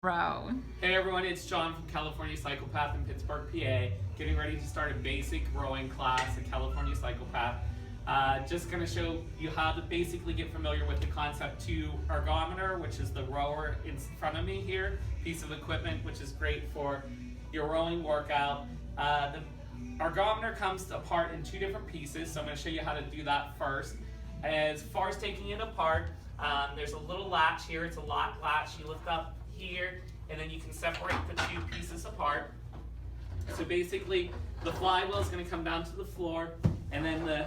Row. Hey everyone, it's John from California Psychopath in Pittsburgh, PA. Getting ready to start a basic rowing class at California Psychopath. Just going to show you how to basically get familiar with the Concept 2 ergometer, which is the rower in front of me here, piece of equipment which is great for your rowing workout. The ergometer comes apart in two different pieces, so I'm going to show you how to do that first. As far as taking it apart, there's a little latch here. It's a lock latch. You lift up here, and then you can separate the two pieces apart. So basically, the flywheel is going to come down to the floor, and then the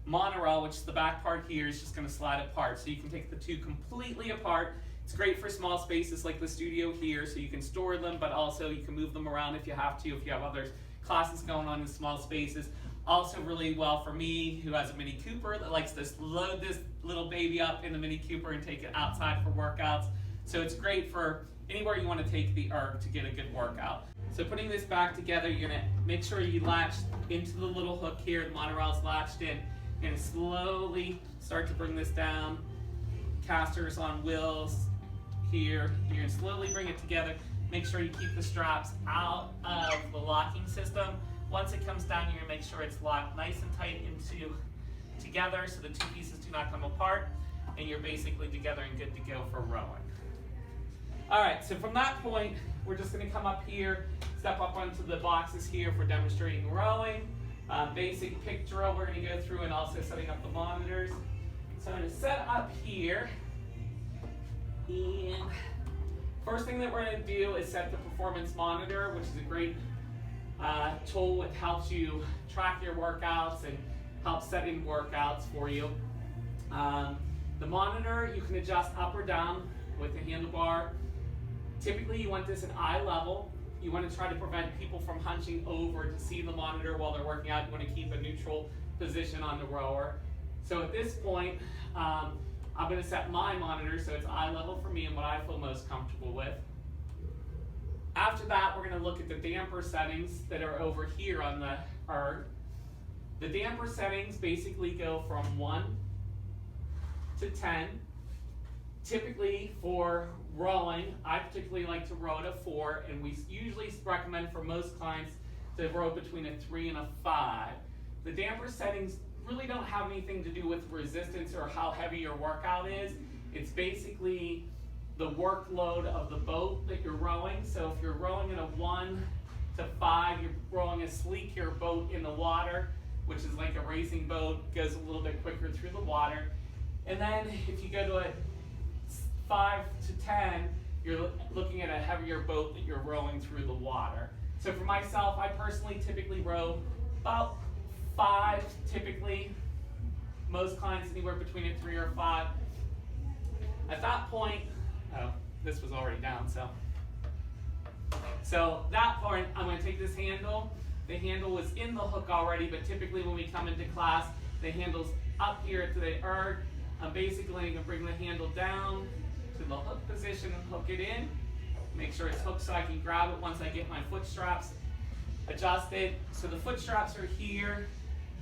monorail, which is the back part here, is just going to slide apart. So you can take the two completely apart. It's great for small spaces like the studio here, so you can store them, but also you can move them around if you have to, if you have other classes going on in small spaces. Also really well for me, who has a Mini Cooper, that likes to load this little baby up in the Mini Cooper and take it outside for workouts. So it's great for anywhere you want to take the erg to get a good workout. So putting this back together, you're going to make sure you latch into the little hook here. The monorail's latched in. You're going to slowly start to bring this down. Casters on wheels here. You're going to slowly bring it together. Make sure you keep the straps out of the locking system. Once it comes down, you're going to make sure it's locked nice and tight together so the two pieces do not come apart. And you're basically together and good to go for rowing. Alright, so from that point, we're just going to come up here, step up onto the boxes here for demonstrating rowing. Basic pick drill we're going to go through, and also setting up the monitors. So I'm going to set up here, and first thing that we're going to do is set the performance monitor, which is a great tool that helps you track your workouts and helps setting workouts for you. The monitor you can adjust up or down with the handlebar. Typically, you want this at eye level. You want to try to prevent people from hunching over to see the monitor while they're working out. You want to keep a neutral position on the rower. So at this point, I'm going to set my monitor so it's eye level for me and what I feel most comfortable with. After that, we're going to look at the damper settings that are over here on the erg. The damper settings basically go from 1 to 10. Typically for rowing, I particularly like to row at a 4, and we usually recommend for most clients to row between a 3 and a 5. The damper settings really don't have anything to do with resistance or how heavy your workout is. It's basically the workload of the boat that you're rowing. So if you're rowing in a 1 to 5, you're rowing a sleeker boat in the water, which is like a racing boat, goes a little bit quicker through the water. And then if you go to a 5 to 10, you're looking at a heavier boat that you're rowing through the water. So for myself, I personally typically row about 5, typically. Most clients anywhere between a 3 or 5. At that point, oh, this was already down, so that point, I'm going to take this handle. The handle was in the hook already, but typically when we come into class, the handle's up here to the erg. I'm basically going to bring the handle down to the hook position and hook it in. Make sure it's hooked so I can grab it once I get my foot straps adjusted. So the foot straps are here.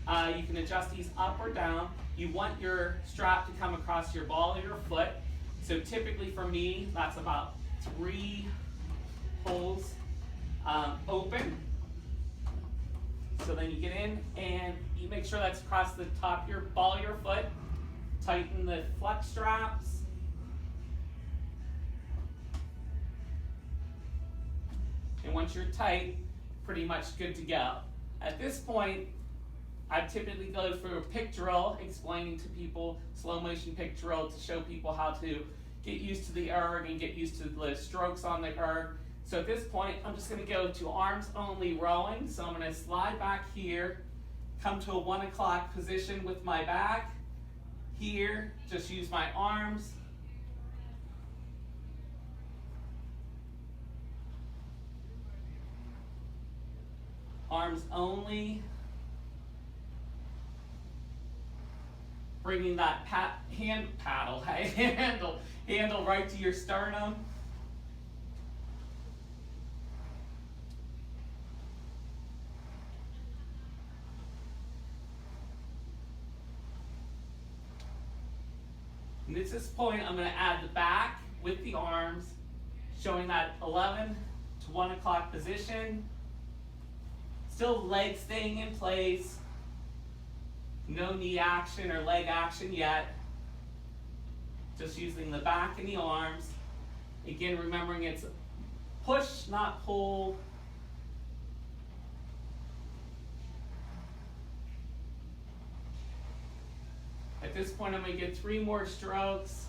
You can adjust these up or down. You want your strap to come across your ball of your foot. So typically for me, that's about 3 holes open. So then you get in and you make sure that's across the top of your ball of your foot. Tighten the flex straps. And once you're tight, pretty much good to go. At this point, I typically go for a pick drill, explaining to people, slow motion pick drill, to show people how to get used to the erg and get used to the strokes on the erg. So at this point, I'm just going to go to arms only rowing. So I'm going to slide back here, come to a 1 o'clock position with my back. Here, just use my arms. Arms only. Bringing that handle right to your sternum. And at this point, I'm going to add the back with the arms in that 11 to 1 o'clock position. Still legs staying in place. No knee action or leg action yet. Just using the back and the arms. Again, remembering it's push, not pull. At this point, I'm going to get 3 more strokes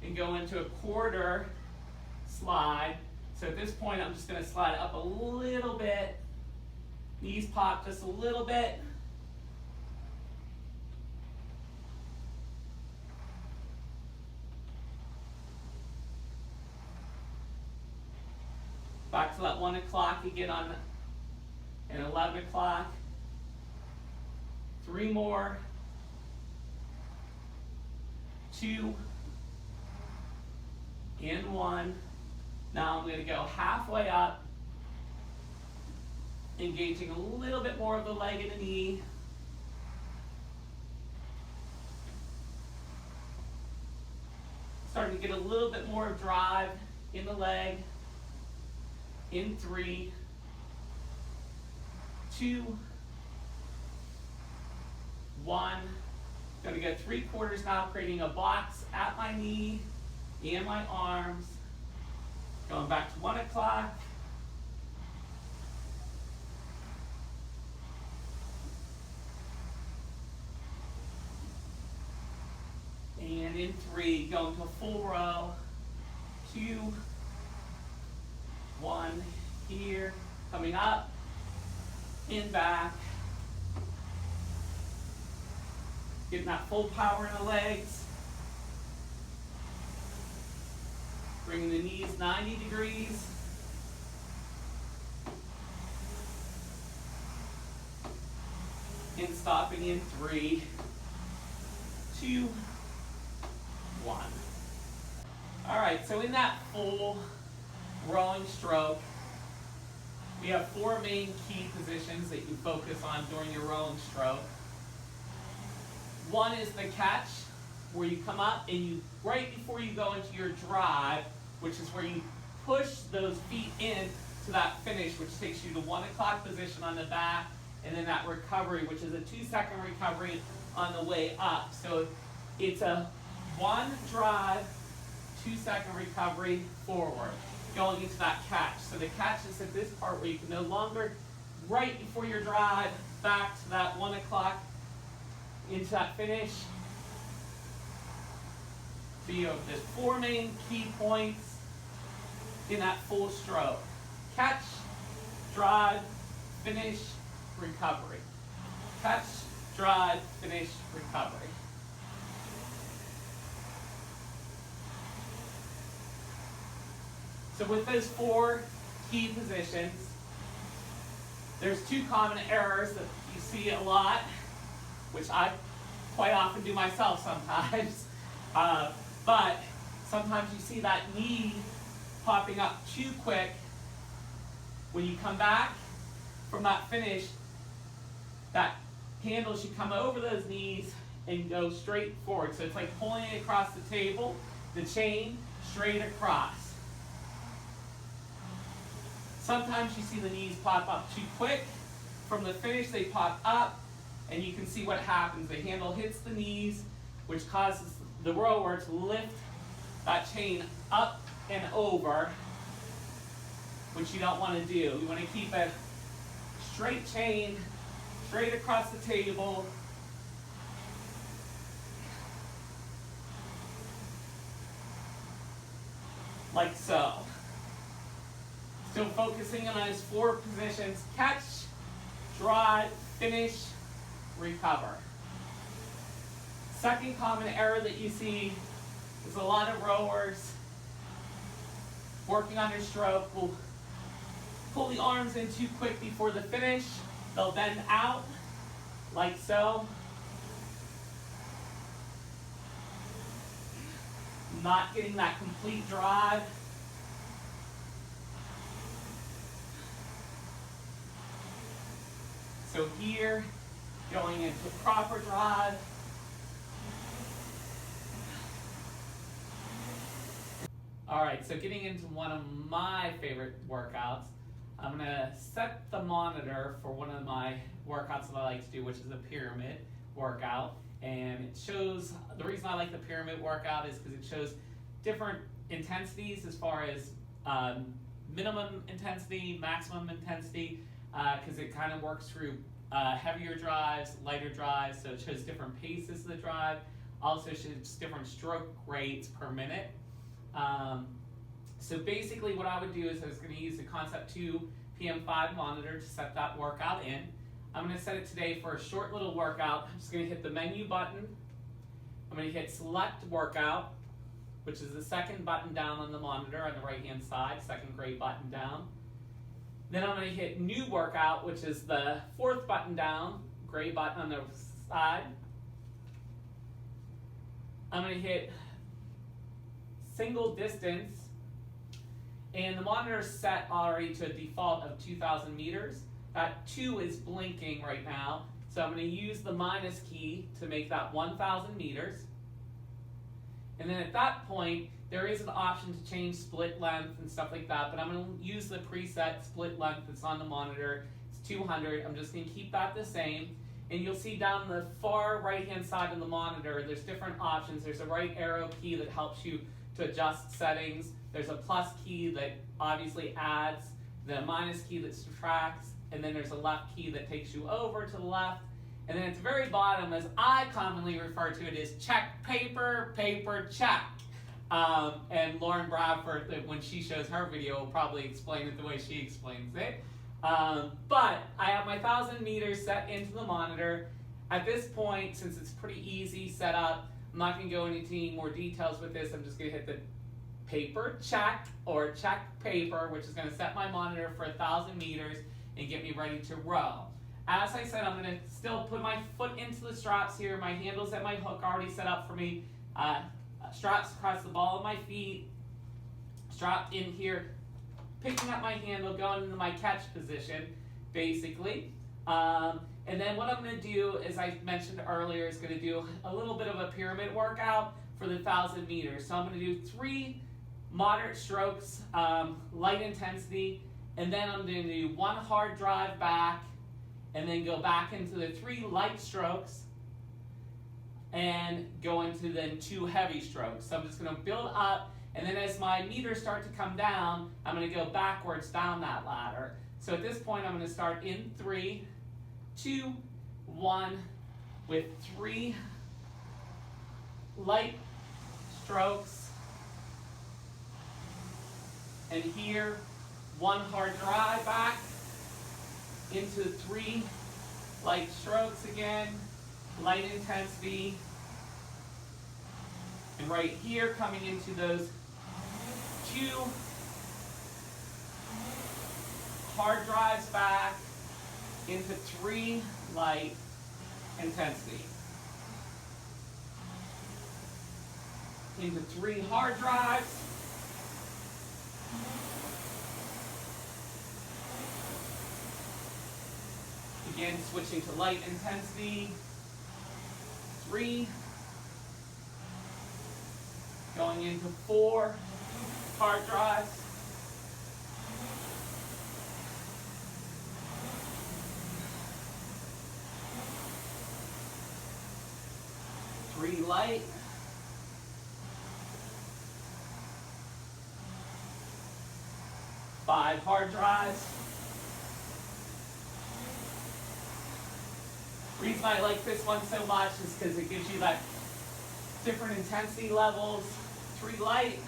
and go into a quarter slide. So at this point, I'm just going to slide up a little bit. Knees pop just a little bit. Back to that 1 o'clock again on an 11 o'clock. 3 more. 2 and 1. Now I'm going to go halfway up, engaging a little bit more of the leg and the knee. Starting to get a little bit more drive in the leg. In 3, 2, 1. Going to go 3/4 now, creating a box at my knee and my arms. Going back to 1 o'clock. And in 3, going to a full row. 2, 1 here, coming up, and back. Getting that full power in the legs. Bringing the knees 90 degrees. And stopping in 3, 2, 1. All right, so in that full rowing stroke, we have 4 main key positions that you focus on during your rowing stroke. One is the catch, where you come up and you, right before you go into your drive, which is where you push those feet in to that finish, which takes you to 1 o'clock position on the back, and then that recovery, which is a 2-second recovery on the way up. So it's a 1 drive, 2-second recovery forward, going into that catch. So the catch is at this part where you can no longer, right before your drive, back to that 1 o'clock, into that finish. So you have just 4 main key points in that full stroke. Catch, drive, finish, recovery. Catch, drive, finish, recovery. So with those 4 key positions, there's 2 common errors that you see a lot, which I quite often do myself sometimes. But sometimes you see that knee popping up too quick. When you come back from that finish, that handle should come over those knees and go straight forward. So it's like pulling it across the table, the chain straight across. Sometimes you see the knees pop up too quick. From the finish, they pop up, and you can see what happens. The handle hits the knees, which causes the rower to lift that chain up and over, which you don't want to do. You want to keep a straight chain, straight across the table. Like so. Still focusing on those 4 positions: catch, drive, finish, recover. Second common error that you see is a lot of rowers working on their stroke will pull the arms in too quick before the finish. They'll bend out, like so. Not getting that complete drive. So here, going into proper drive. All right, so getting into one of my favorite workouts, I'm gonna set the monitor for one of my workouts that I like to do, which is a pyramid workout. And it shows, the reason I like the pyramid workout is because it shows different intensities as far as minimum intensity, maximum intensity, because it kind of works through heavier drives, lighter drives, so it shows different paces of the drive, also shows different stroke rates per minute. So basically what I would do is I was going to use the Concept 2 PM5 monitor to set that workout in. I'm going to set it today for a short little workout. I'm just going to hit the menu button. I'm going to hit select workout, which is the second button down on the monitor on the right hand side, second gray button down. Then I'm going to hit new workout, which is the fourth button down, gray button on the side. I'm going to hit single distance, and the monitor is set already to a default of 2,000 meters. That 2 is blinking right now, so I'm going to use the minus key to make that 1,000 meters. And then at that point, there is an option to change split length and stuff like that, but I'm going to use the preset split length that's on the monitor. It's 200. I'm just going to keep that the same. And you'll see down the far right-hand side of the monitor, there's different options. There's a right arrow key that helps you to adjust settings. There's a plus key that obviously adds, the minus key that subtracts, and then there's a left key that takes you over to the left. And then at the very bottom, as I commonly refer to it, is check paper, paper check. And Lauren Bradford, when she shows her video, will probably explain it the way she explains it. But I have my 1,000 meters set into the monitor. At this point, since it's pretty easy setup, I'm not going to go into any more details with this. I'm just going to hit the paper check or check paper, which is going to set my monitor for 1,000 meters and get me ready to row. As I said, I'm going to still put my foot into the straps here. My handle's at my hook already set up for me. Straps across the ball of my feet. Strapped in here, picking up my handle, going into my catch position, basically. And then what I'm going to do, as I mentioned earlier, is going to do a little bit of a pyramid workout for the 1,000 meters. So I'm going to do 3 moderate strokes, light intensity, and then I'm going to do 1 hard drive back, and then go back into the 3 light strokes, and go into then 2 heavy strokes. So I'm just going to build up, and then as my meters start to come down, I'm going to go backwards down that ladder. So at this point, I'm going to start in 3, 2, 1, with 3 light strokes, and here 1 hard drive back into 3 light strokes again, light intensity, and right here coming into those 2 hard drives back into 3 light intensity, into 3 hard drives, again switching to light intensity, 3, going into 4 hard drives, 3 light, 5 hard drives. The reason I like this one so much is because it gives you that different intensity levels. 3 light,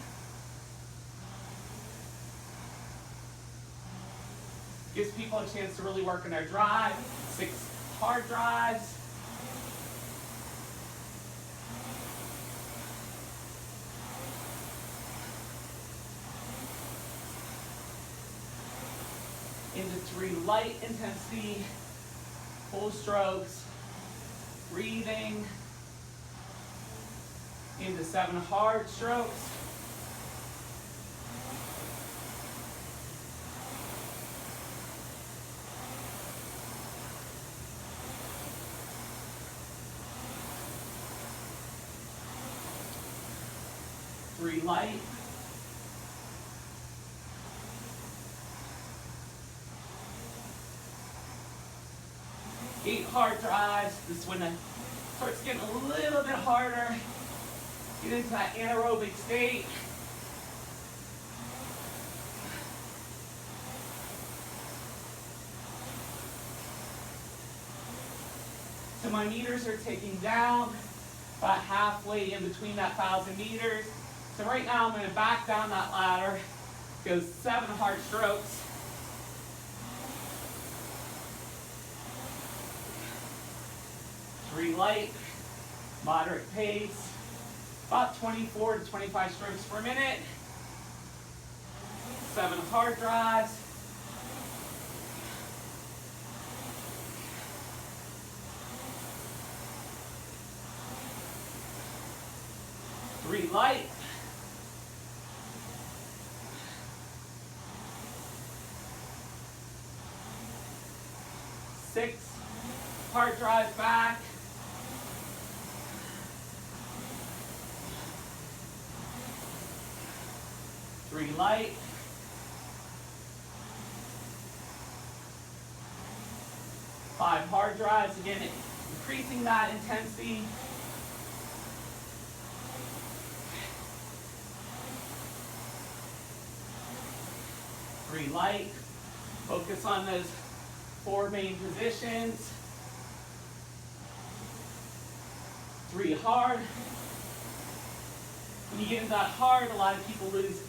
gives people a chance to really work on their drive. 6 hard drives, into 3 light intensity, full strokes, breathing, into 7 hard strokes, light, hard drives. This is when it starts getting a little bit harder. Get into that anaerobic state. So my meters are ticking down, about halfway in between that 1,000 meters. So right now I'm going to back down that ladder, go 7 hard strokes. Three light, moderate pace, about 24 to 25 strokes per minute. 7 hard drives. Three light. Six hard drives back. Three light. Five hard drives, again, increasing that intensity. Three light. Focus on those 4 main positions. 3 hard. When you get into that hard, a lot of people lose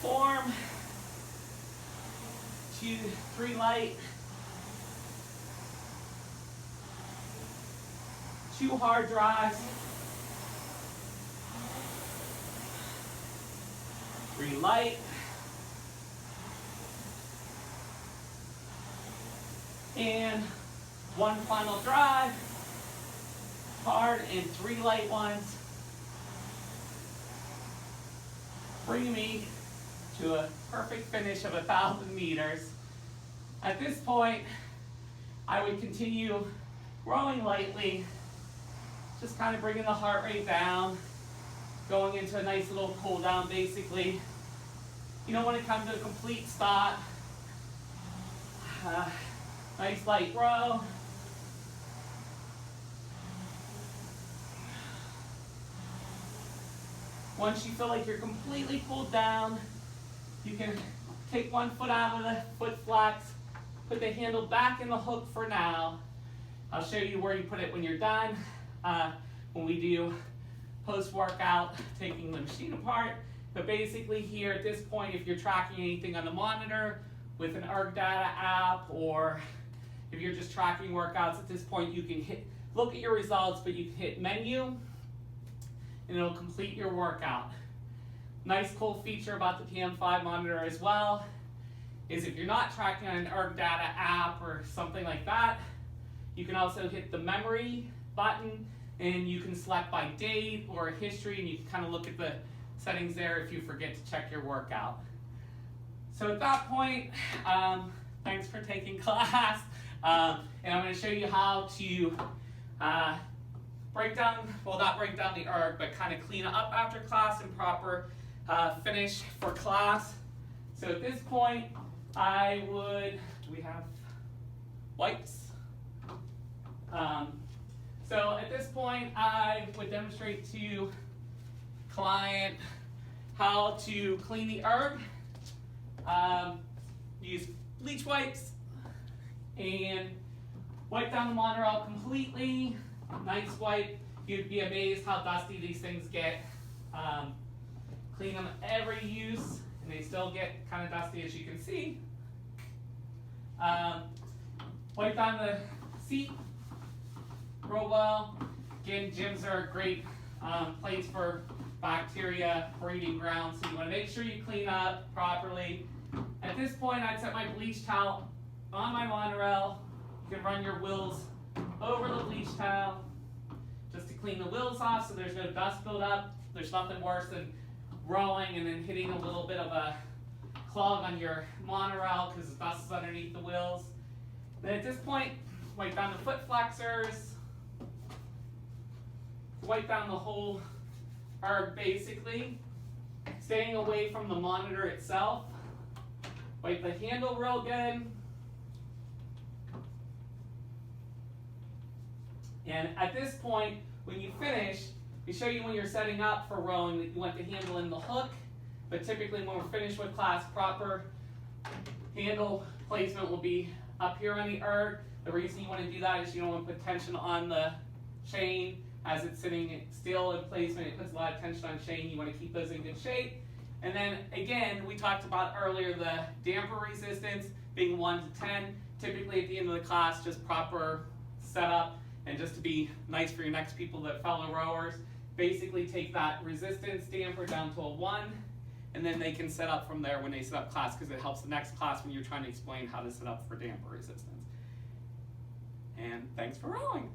form. 2, 3 light. 2 hard drives. 3 light. And 1 final drive, hard, and 3 light ones, bringing me to a perfect finish of 1,000 meters. At this point, I would continue rowing lightly, just kind of bringing the heart rate down, going into a nice little cool down basically. You don't want to come to a complete stop. Nice light row. Once you feel like you're completely cooled down, you can take 1 foot out of the foot flex, put the handle back in the hook for now. I'll show you where you put it when you're done. When we do post-workout, taking the machine apart. But basically here at this point, if you're tracking anything on the monitor with an ErgData app, or if you're just tracking workouts at this point, you can look at your results, but you can hit menu and it'll complete your workout. Nice cool feature about the PM5 monitor as well is if you're not tracking on an ErgData app or something like that, you can also hit the memory button and you can select by date or history, and you can kind of look at the settings there if you forget to check your workout. So at that point, thanks for taking class. And I'm going to show you how to break down, well, not break down the erg, but kind of clean up after class and proper finish for class. So at this point, I would, do we have wipes? So at this point, I would demonstrate to client how to clean the erg. Use bleach wipes and wipe down the monitor out completely. Nice wipe. You'd be amazed how dusty these things get. Clean them every use, and they still get kind of dusty, as you can see. Wipe down the seat real well. Again, gyms are a great place for bacteria breeding grounds, so you want to make sure you clean up properly. At this point, I'd set my bleach towel on my monorail. You can run your wheels over the bleach towel just to clean the wheels off so there's no dust buildup. There's nothing worse than rowing and then hitting a little bit of a clog on your monorail because the dust is underneath the wheels. Then at this point, wipe down the foot flexors, wipe down the whole erg basically, staying away from the monitor itself. Wipe the handle real good. And at this point, when you finish, we show you when you're setting up for rowing that you want the handle in the hook, but typically when we're finished with class proper, handle placement will be up here on the erg. The reason you want to do that is you don't want to put tension on the chain as it's sitting still in placement. It puts a lot of tension on chain. You want to keep those in good shape. And then again, we talked about earlier the damper resistance being 1 to 10. Typically at the end of the class, just proper setup, and just to be nice for your next people, that fellow rowers, basically take that resistance damper down to a 1, and then they can set up from there when they set up class, because it helps the next class when you're trying to explain how to set up for damper resistance. And thanks for rowing.